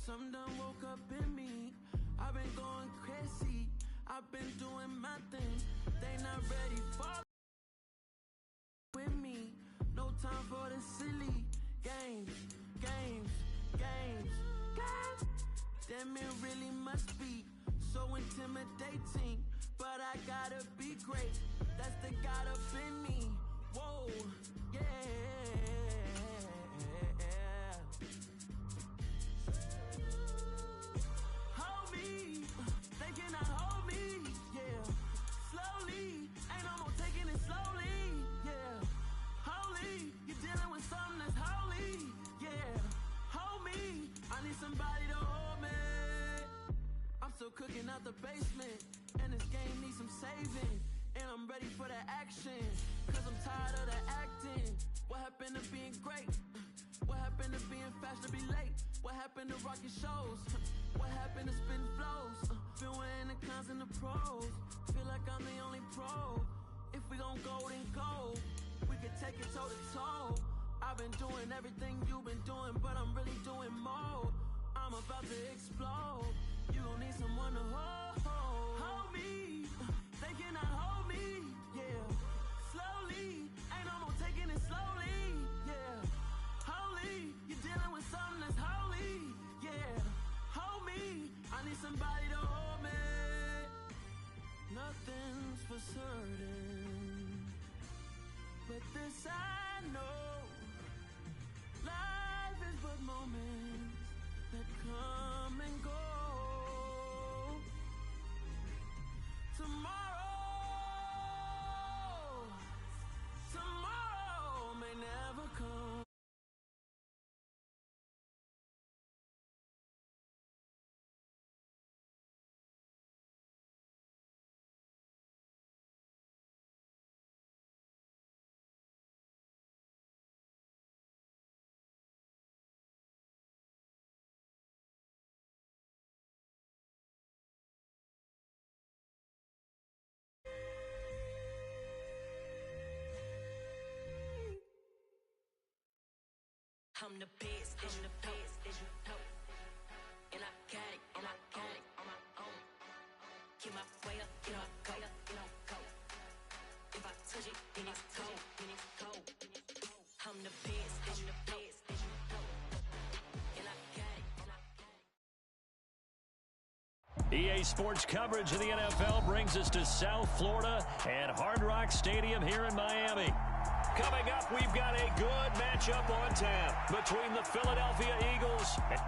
Something done woke up in me. I've been going crazy. I've been doing my thing. They not ready for with me. No time for the silly games. Damn, it really must be so intimidating. But I gotta be great. That's the God up in me. Whoa, yeah. Still cooking out the basement, and this game needs some saving. And I'm ready for the action, cause I'm tired of the acting. What happened to being great? What happened to being fast to be late? What happened to rocking shows? What happened to spin flows? Feel we're in the cons and the pros. Feel like I'm the only pro. If we gon' go, then go. We could take it toe to toe. I've been doing everything you've been doing, but I'm really doing more. I'm about to explode. You gon' need someone to hold me. They cannot hold me, yeah. Slowly, ain't no more taking it slowly, yeah. Holy, you're dealing with something that's holy, yeah. Hold me, I need somebody to hold me. Nothing's for certain, but this I know. moments that come and go. Tomorrow may never come.
I'm the best, and I got it, and I got it on my own. Keep my way up, get up, go. If I touch it, then it's cold. I'm the best, and I got it,
EA Sports coverage of the NFL brings us to South Florida at Hard Rock Stadium here in Miami. Coming up, we've got a good matchup on tap between the Philadelphia Eagles and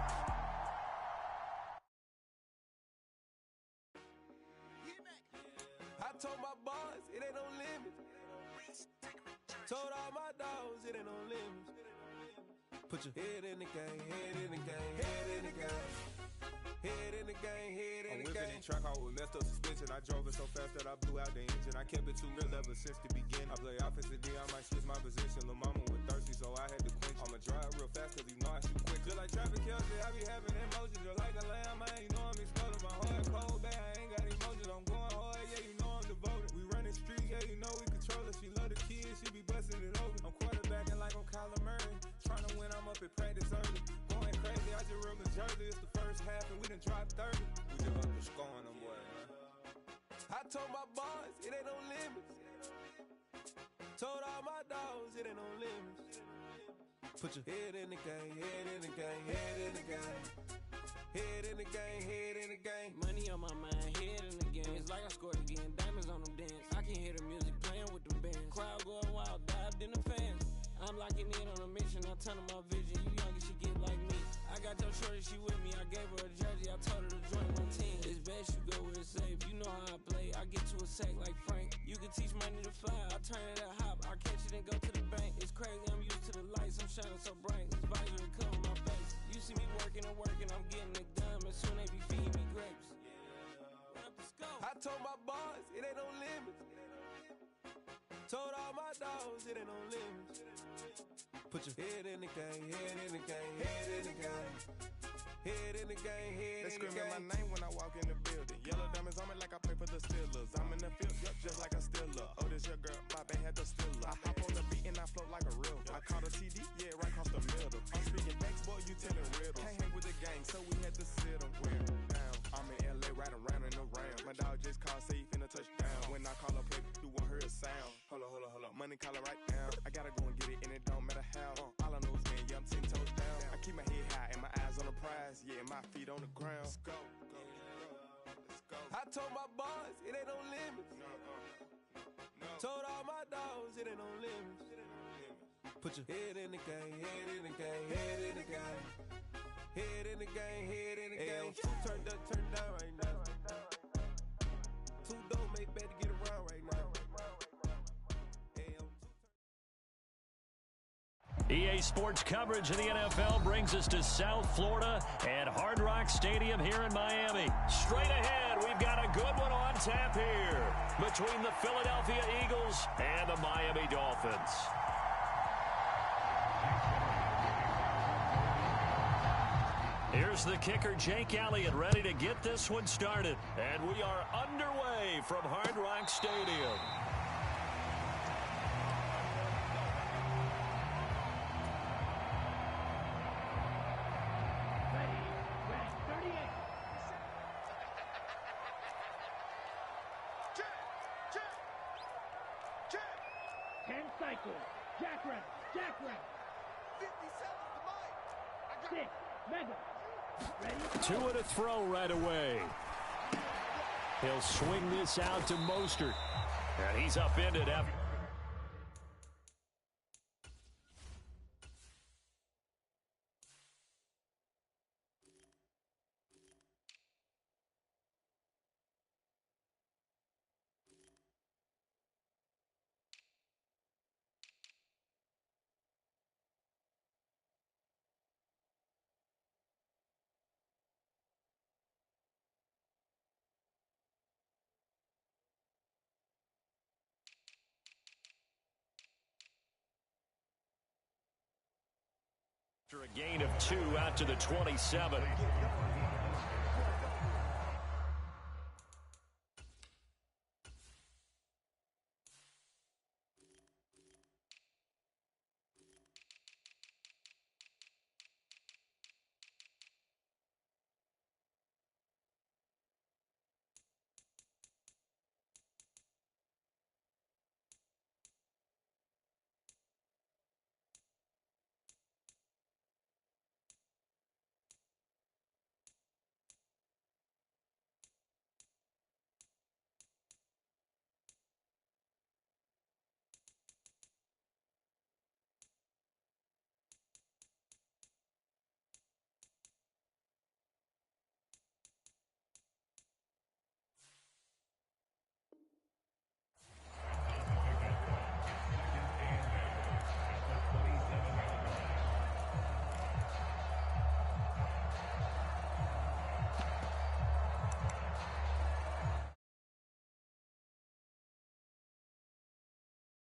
I told my boys it ain't no limit. Told all my dogs it ain't no limit. Put your head in the game, head in the game, head in the game. Head in the game, head in the game. I'm whipping in track out with messed up suspension. I drove it so fast that I blew out the engine. I kept it too real ever since the beginning. I play offensive D, I might switch my position. Lil' mama was thirsty, so I had to quench. I'ma drive real fast cause you know I shoot quick. Just like traffic Kelsey, I be having emotions. Just like a lamb, man, you know I'm exploding. My heart cold, bad, I ain't got emotions. I'm going hard, yeah, you know I'm devoted. We running streets, yeah, you know we control it. She love the kids, she be busting it over. I'm quarterbacking like I'm Kyler Murray. Trying to win, I'm up at practice early. Going crazy, I just real the jersey. It's the first half and we done dropped 30. We just up to scoring them, boy, man. I told my boys it ain't no limits. Told all my dogs it ain't no limits. Put your head in the game, head in the game, head in the game. Head in the game, head in the game.
Money on my mind, head in the game. It's like I scored again, diamonds on them dance. I can hear the music playing with them bands. Crowd going wild, dived in the fans. I'm locking in on a mission, I turn on my vision. You young, you should get like me. I got your shorty, she with me. I gave her a jersey, I told her to join my team. It's best you go where it's safe. You know how I play. I get to a sack like Frank. You can teach money to fly. I turn it at hop. I catch it and go to the bank. It's crazy, I'm used to the lights. I'm shining so bright. This visor will come on my face. You see me working and working. I'm getting it done. But soon they be feeding me grapes.
I told my boys it ain't no limits. Told all my dogs it ain't no limits. Put your head in the game, head in the game, head in the game. Head in the game, head in the game. They screaming my name when I walk in the building. Yellow diamonds on me like I play for the Steelers. I'm in the field, yep, just like a Steeler. Oh, this your girl, my band had the Steeler. I hop on the beat and I float like a river. I caught a TD, yeah, right across the middle. I'm speaking thanks, boy, you telling riddles. Can't hang with the gang, so we had to sit them where down. I'm in LA, riding around in the round. My dog just called, say he finna touchdown. When I call a play, you won't hear a sound. Hold up. Money call it right down. I gotta go and get it, and it don't matter how. All I know is, man, yeah, I'm 10 toes down. I keep my head high and my eyes on the prize. Yeah, my feet on the ground. Let's go. I told my boys it ain't no limits. No. Told all my dogs it ain't no limits. Put your head in the game, head in the game, head in the game. Head in the game, head in the game. Turned up, turned down right now. Two dope make better get around right now.
EA Sports coverage of the NFL brings us to South Florida at Hard Rock Stadium here in Miami. Straight ahead, we've got a good one on tap here between the Philadelphia Eagles and the Miami Dolphins. Here's the kicker, Jake Elliott, ready to get this one started. And we are underway from Hard Rock Stadium. Two and a throw right away. He'll swing this out to Mostert. And he's upended after. After a gain of 2 out to the 27.